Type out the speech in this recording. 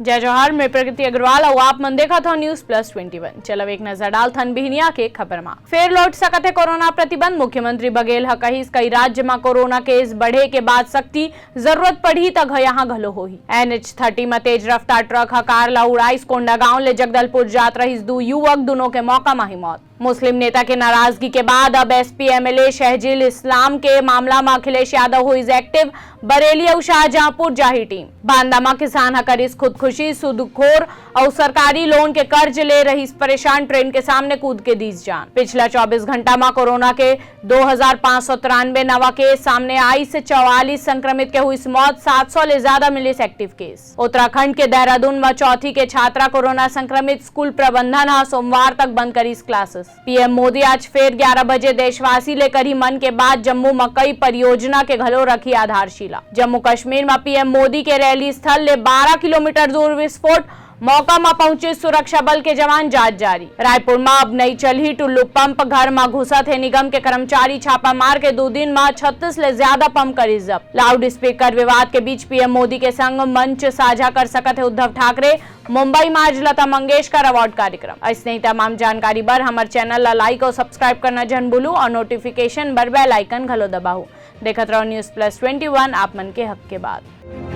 जय जोहार, मैं प्रकृति अग्रवाल और आप मन देखा था न्यूज प्लस 21। चलो एक नजर डाल थन बिहनिया के खबर में। फिर लौट सकत है कोरोना प्रतिबंध। मुख्यमंत्री बघेल ह कही कई राज्य में कोरोना केस बढ़े के बाद सख्ती जरूरत पड़ी तक यहाँ घलो हो ही। NH30 में तेज रफ्तार ट्रक ह कार ला उड़ाइस कोंडा गांव ले जगदलपुर जात रहीस दो युवक, दोनों के मौका में ही मौत। मुस्लिम नेता के नाराजगी के बाद अब SP MLA शहजील इस्लाम के मामला में अखिलेश यादव हुई एक्टिव। बरेली और शाहजहांपुर जाही टीम। बांदा किसान ह करीस खुदकुशी, सूदखोर और सरकारी लोन के कर्ज ले रही परेशान ट्रेन के सामने कूद के दीस जान। पिछला 24 घंटा में कोरोना के 2593 नवा केस सामने आई से 44 संक्रमित के हुई मौत, 700 ले ज्यादा मिले एक्टिव केस। उत्तराखंड के देहरादून में चौथी के छात्रा कोरोना संक्रमित। स्कूल प्रबंधन सोमवार तक बंद करीस क्लासेस। PM मोदी आज फिर 11 बजे देशवासी लेकर ही मन के बाद जम्मू में कई परियोजना के घलो रखी आधारशिला। जम्मू कश्मीर में PM मोदी के रैली स्थल ले 12 किलोमीटर दूर विस्फोट, मौका में पहुंचे सुरक्षा बल के जवान, जांच जारी। रायपुर में अब नई चलही टुल्लू पंप, घर में घुसत है निगम के कर्मचारी, छापा मार के 2 दिन में 36 ले ज्यादा पंप करी जब्त। लाउड स्पीकर विवाद के बीच PM मोदी के संग मंच साझा कर सकत है उद्धव ठाकरे। मुंबई में आज लता मंगेशकर अवार्ड कार्यक्रम। ऐसे ही तमाम जानकारी बर हमारे चैनल ला लाइक और सब्सक्राइब करना जन भूलू और नोटिफिकेशन बर बेल आइकन घलो दबाओ। देखत रहो न्यूज प्लस 21, आप मन के हक के बात।